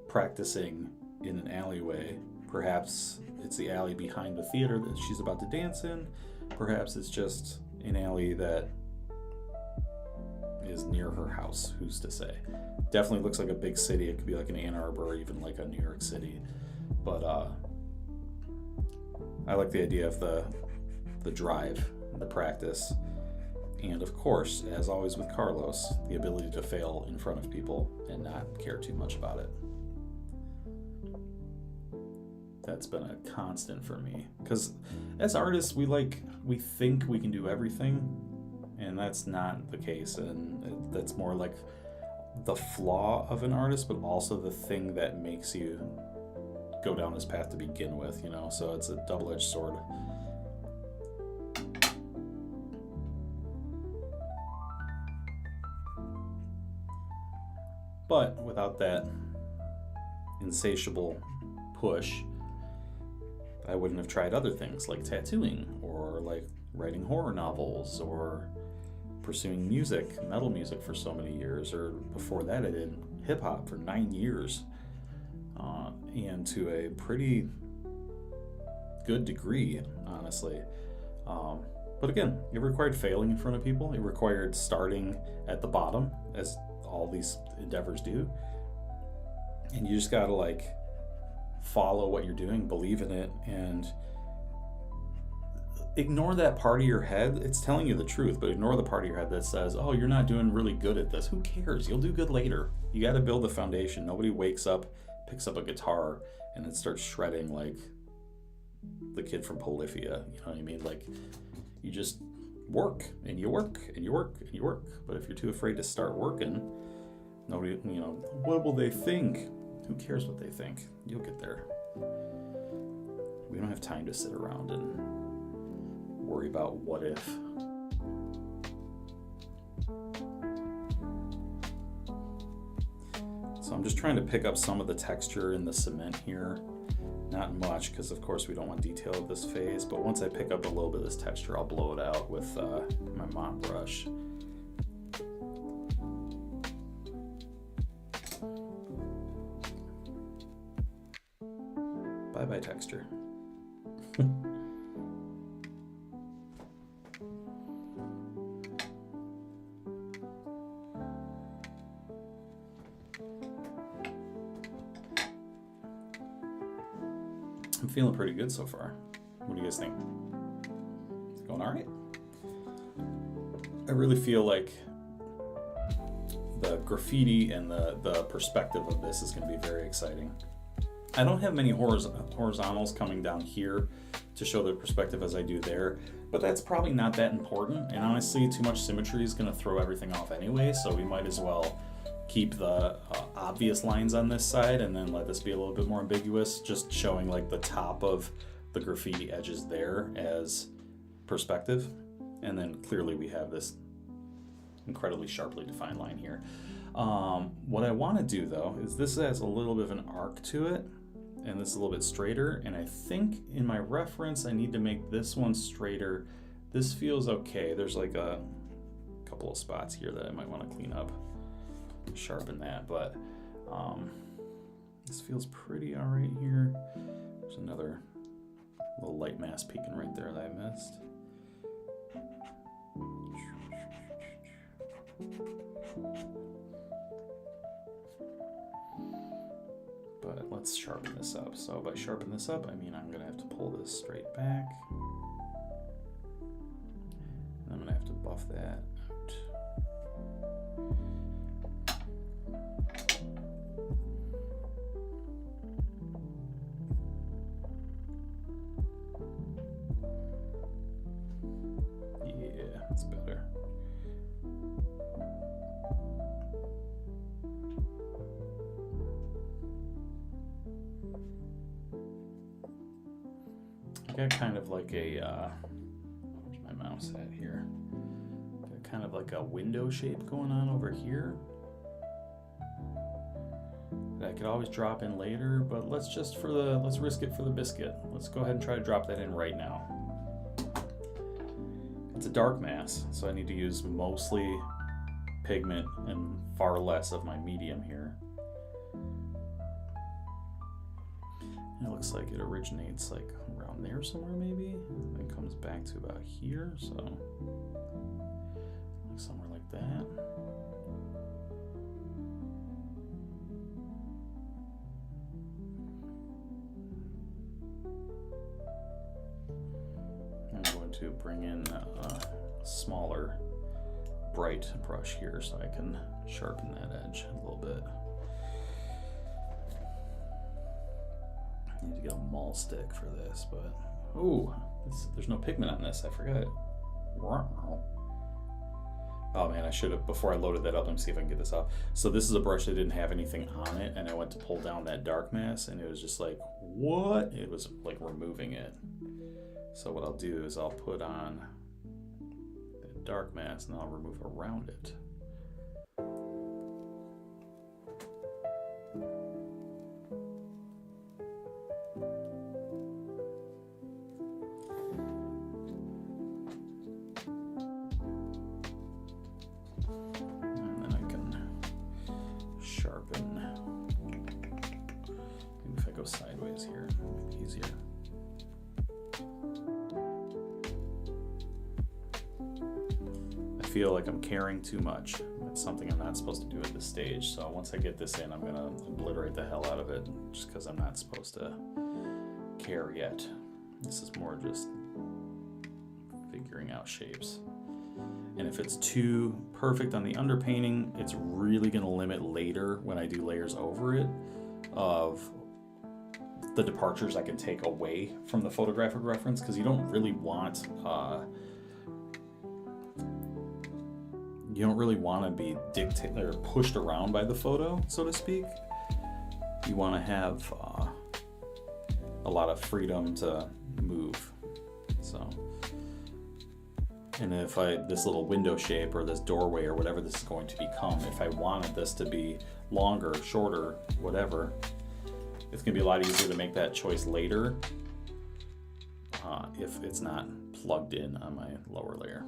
practicing in an alleyway. Perhaps it's the alley behind the theater that she's about to dance in. Perhaps it's just an alley that is near her house, who's to say. Definitely looks like a big city. It could be like an Ann Arbor or even like a New York City. But I like the idea of the drive, the practice, and of course, as always with Carlos, the ability to fail in front of people and not care too much about it. That's been a constant for me. Because as artists, we think we can do everything, and that's not the case. And that's more like the flaw of an artist, but also the thing that makes you go down this path to begin with, you know? So it's a double-edged sword. But without that insatiable push, I wouldn't have tried other things like tattooing or like writing horror novels or pursuing music, metal music for so many years, or before that I did hip hop for 9 years, and to a pretty good degree, honestly. But again, it required failing in front of people. It required starting at the bottom, as all these endeavors do. And you just gotta like follow what you're doing, believe in it, and ignore that part of your head. It's telling you the truth, but ignore the part of your head that says, oh, you're not doing really good at this. Who cares? You'll do good later. You got to build the foundation. Nobody wakes up, picks up a guitar, and then starts shredding like the kid from Polyphia. You know what I mean? Like, you just work, and you work, and you work, and you work. But if you're too afraid to start working, nobody, you know, what will they think? Who cares what they think? You'll get there. We don't have time to sit around and worry about what if. So I'm just trying to pick up some of the texture in the cement here. Not much, because of course we don't want detail at this phase, but once I pick up a little bit of this texture, I'll blow it out with my mop brush. Bye-bye texture. I'm feeling pretty good so far. What do you guys think? It's going all right? I really feel like the graffiti and the perspective of this is going to be very exciting. I don't have many horizontals coming down here to show the perspective as I do there, but that's probably not that important. And honestly, too much symmetry is going to throw everything off anyway, so we might as well keep the obvious lines on this side and then let this be a little bit more ambiguous, just showing like the top of the graffiti edges there as perspective. And then clearly we have this incredibly sharply defined line here. What I want to do though is this has a little bit of an arc to it, and this is a little bit straighter, and I think in my reference I need to make this one straighter. This feels okay. There's like a couple of spots here that I might want to clean up, sharpen that, but this feels pretty all right here. There's another little light mass peeking right there that I missed. But let's sharpen this up. So by sharpen this up, I mean I'm gonna have to pull this straight back. And I'm gonna have to buff that out. Yeah, that's better. got kind of like a, where's my mouse at here? Got kind of like a window shape going on over here. That I could always drop in later, but let's risk it for the biscuit. Let's go ahead and try to drop that in right now. It's a dark mass, so I need to use mostly pigment and far less of my medium here. And it looks like it originates like around there somewhere maybe, and it comes back to about here, so like somewhere like that. I'm going to bring in a smaller bright brush here so I can sharpen that edge a little bit. I need to get a maul stick for this, but ooh, there's no pigment on this. I forgot. Oh man, I should have, before I loaded that up, let me see if I can get this off. So this is a brush that didn't have anything on it, and I went to pull down that dark mass, and it was just like, what? It was like removing it. So what I'll do is I'll put on the dark mass, and I'll remove around it. Sideways here, make it easier. I feel like I'm caring too much. It's something I'm not supposed to do at this stage. So once I get this in, I'm gonna obliterate the hell out of it, just because I'm not supposed to care yet. This is more just figuring out shapes. And if it's too perfect on the underpainting, it's really gonna limit later when I do layers over it of the departures I can take away from the photographic reference, because you don't really want to be dictated or pushed around by the photo, so to speak. You want to have a lot of freedom to move. So, and if this little window shape or this doorway or whatever this is going to become, if I wanted this to be longer, shorter, whatever, it's going to be a lot easier to make that choice later if it's not plugged in on my lower layer.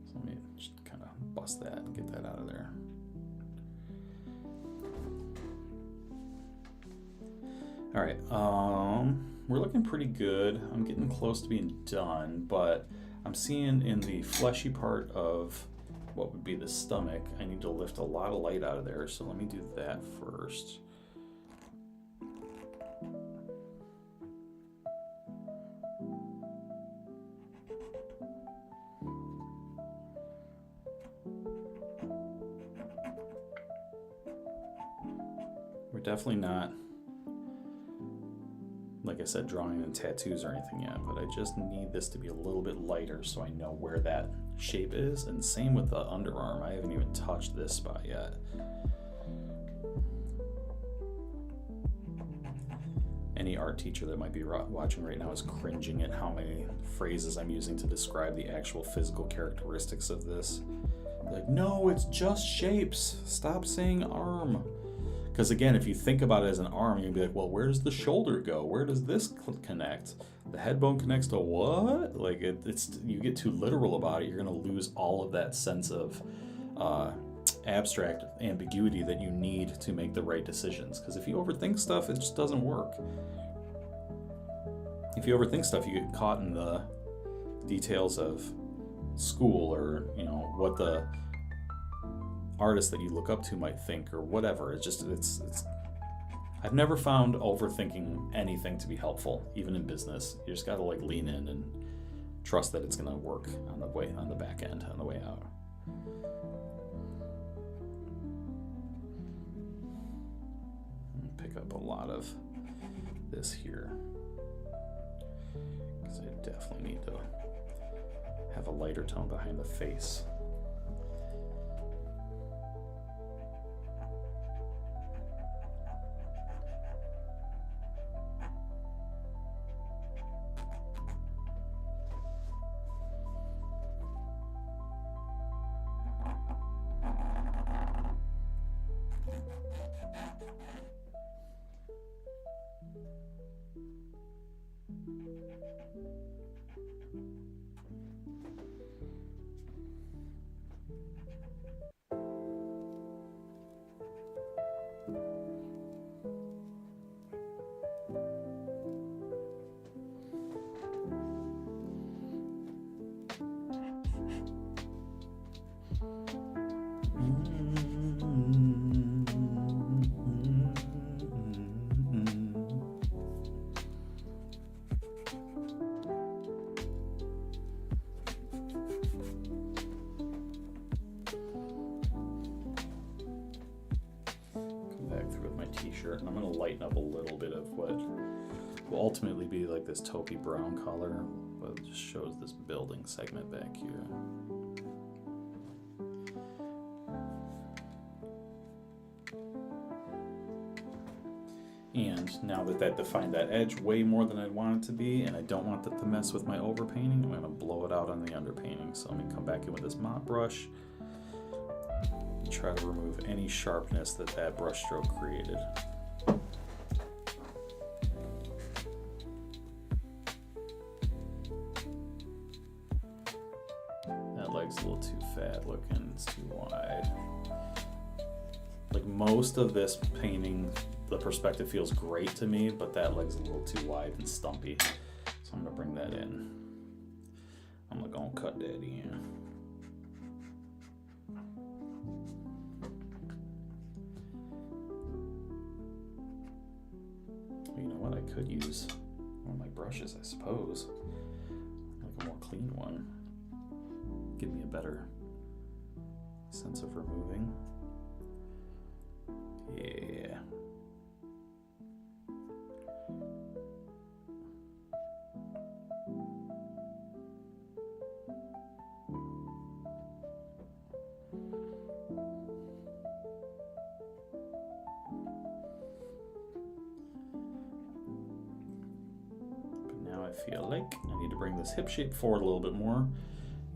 So let me just kind of bust that and get that out of there. All right, we're looking pretty good. I'm getting close to being done, but I'm seeing in the fleshy part of what would be the stomach, I need to lift a lot of light out of there, so let me do that first. We're definitely not, like I said, drawing in tattoos or anything yet, but I just need this to be a little bit lighter so I know where that shape is. And same with the underarm. I haven't even touched this spot yet. Any art teacher that might be watching right now is cringing at how many phrases I'm using to describe the actual physical characteristics of this. Like, no, it's just shapes. Stop saying arm. Because again, if you think about it as an arm, you'd be like, well, where does the shoulder go? Where does this connect? The head bone connects to what? Like, it's you get too literal about it, you're going to lose all of that sense of abstract ambiguity that you need to make the right decisions. Because if you overthink stuff, it just doesn't work. If you overthink stuff, you get caught in the details of school, or what the artist that you look up to might think, or whatever. It's I've never found overthinking anything to be helpful, even in business. You just gotta lean in and trust that it's gonna work on the back end, on the way out. Pick up a lot of this here, because I definitely need to have a lighter tone behind the face. T-shirt, and I'm going to lighten up a little bit of what will ultimately be like this taupey brown color, but it just shows this building segment back here. And now that defined that edge way more than I'd want it to be, and I don't want that to mess with my overpainting, I'm going to blow it out on the underpainting. So I'm going to come back in with this mop brush, try to remove any sharpness that brush stroke created. That leg's a little too fat looking, it's too wide. Like most of this painting, the perspective feels great to me, but that leg's a little too wide and stumpy. So I'm gonna bring that in. I'm gonna cut that in. You know what, I could use one of my brushes, I suppose. Like a more clean one. Give me a better sense of removing. Yeah. I feel like I need to bring this hip shape forward a little bit more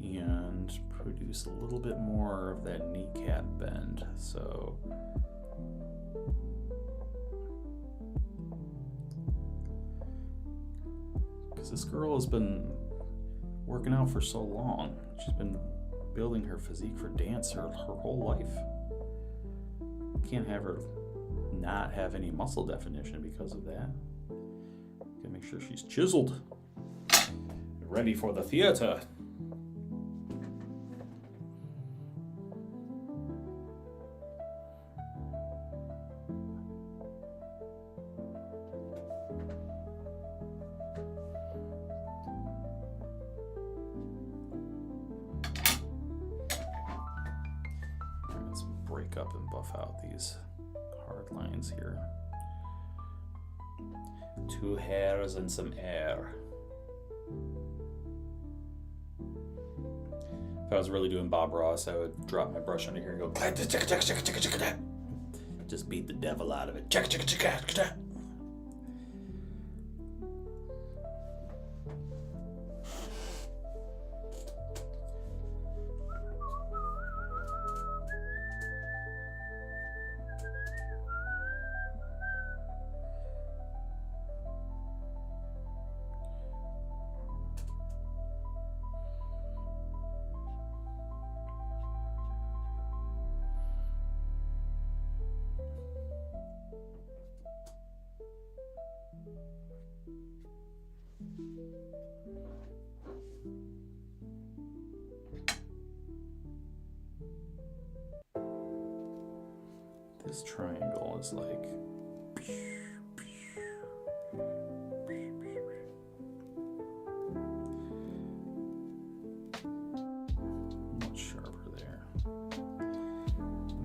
and produce a little bit more of that kneecap bend. So because this girl has been working out for so long, she's been building her physique for dance her whole life. Can't have her not have any muscle definition because of that. Gotta make sure she's chiseled, ready for the theater. Let's break up and buff out these hard lines here. 2 hairs and some air. If I was really doing Bob Ross, I would drop my brush under here and go just beat the devil out of it. This triangle is like much sharper there.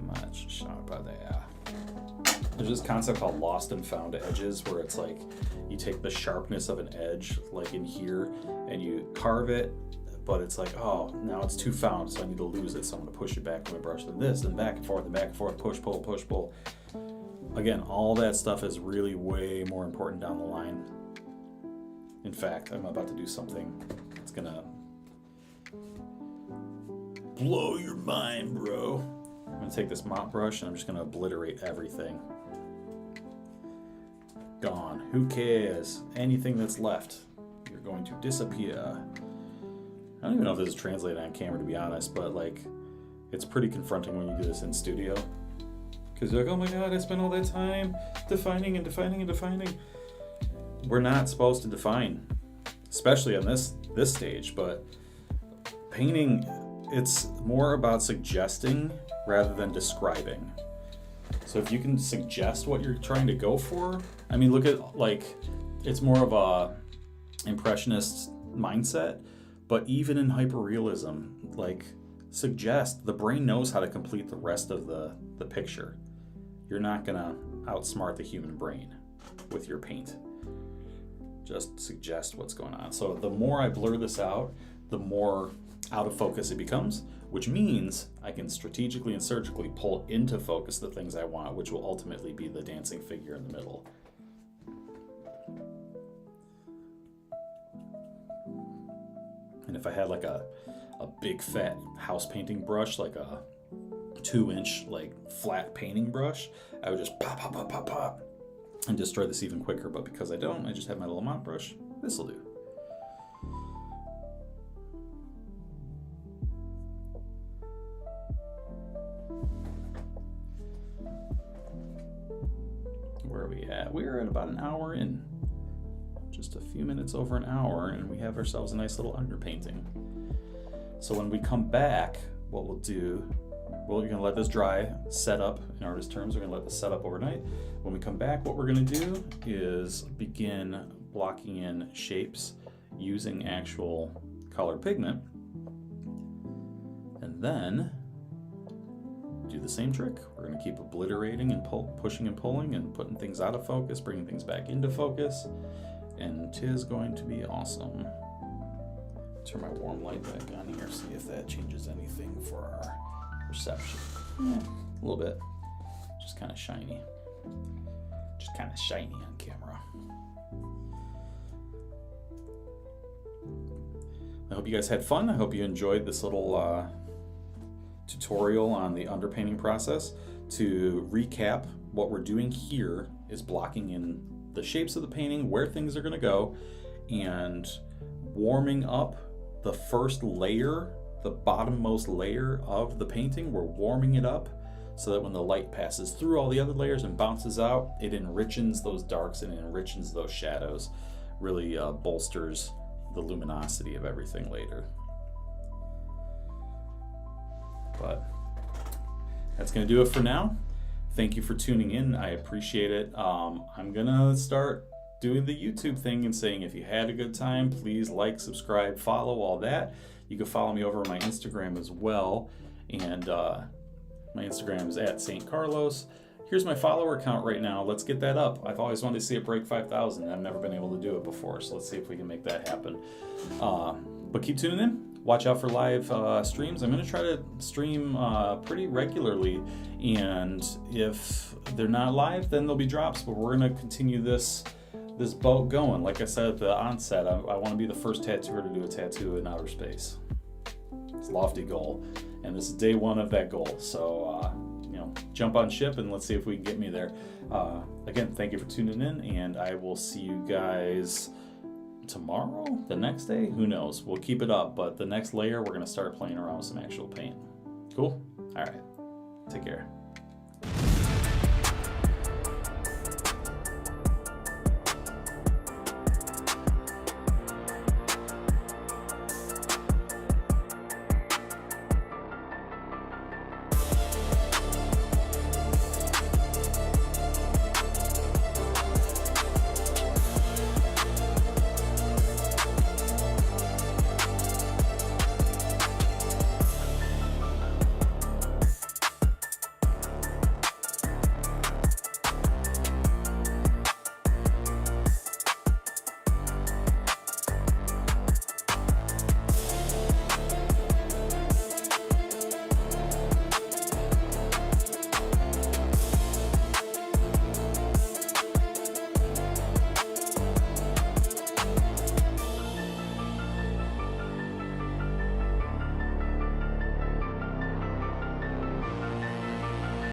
Much sharper there. There's this concept called lost and found edges, where it's like you take the sharpness of an edge, like in here, and you carve it, but it's like, oh, now it's too found, so I need to lose it, so I'm going to push it back with my brush, then this, then back and forth, push, pull, push, pull. Again, all that stuff is really way more important down the line. In fact, I'm about to do something that's going to blow your mind, bro. I'm going to take this mop brush and I'm just going to obliterate everything. Gone. Who cares? Anything that's left, you're going to disappear. I don't even know if this is translated on camera, to be honest, but like, it's pretty confronting when you do this in studio. Because you're like, oh my god, I spent all that time defining and defining and defining. We're not supposed to define, especially on this stage, but painting, it's more about suggesting rather than describing. So if you can suggest what you're trying to go for, I mean, look at, like, it's more of a impressionist mindset, but even in hyperrealism, like, suggest, the brain knows how to complete the rest of the picture. You're not gonna outsmart the human brain with your paint. Just suggest what's going on. So the more I blur this out, the more out of focus it becomes, which means I can strategically and surgically pull into focus the things I want, which will ultimately be the dancing figure in the middle. And if I had like a big fat house painting brush, like a 2-inch like flat painting brush, I would just pop, pop, pop, pop, pop, and destroy this even quicker. But because I don't, I just have my little mop brush. This will do. Where are we at? We're at about an hour in. Just a few minutes over an hour, and we have ourselves a nice little underpainting. So when we come back, what we'll do, well, you're gonna let this dry, set up, in artist terms, we're gonna let this set up overnight. When we come back, what we're gonna do is begin blocking in shapes using actual color pigment, and then do the same trick. We're gonna keep obliterating and pushing and pulling and putting things out of focus, bringing things back into focus, and 'tis going to be awesome. Turn my warm light back on here, see if that changes anything for our perception. Yeah, a little bit. Just kind of shiny. Just kind of shiny on camera. I hope you guys had fun. I hope you enjoyed this little tutorial on the underpainting process. To recap, what we're doing here is blocking in the shapes of the painting, where things are going to go, and warming up the first layer, the bottommost layer of the painting. We're warming it up so that when the light passes through all the other layers and bounces out, it enriches those darks and it enriches those shadows, really bolsters the luminosity of everything later. But that's going to do it for now. Thank you for tuning in. I appreciate it. I'm going to start doing the YouTube thing and saying if you had a good time, please like, subscribe, follow, all that. You can follow me over on my Instagram as well. And my Instagram is @SaintCarlos. Here's my follower count right now. Let's get that up. I've always wanted to see it break 5,000. I've never been able to do it before. So let's see if we can make that happen. But keep tuning in. Watch out for live streams. I'm going to try to stream pretty regularly. And if they're not live, then there'll be drops. But we're going to continue this boat going. Like I said at the onset, I want to be the first tattooer to do a tattoo in outer space. It's a lofty goal, and this is day one of that goal. So, jump on ship and let's see if we can get me there. Again, thank you for tuning in, and I will see you guys tomorrow, the next day. Who knows? We'll keep it up, but the next layer, we're going to start playing around with some actual paint. Cool? All right. Take care.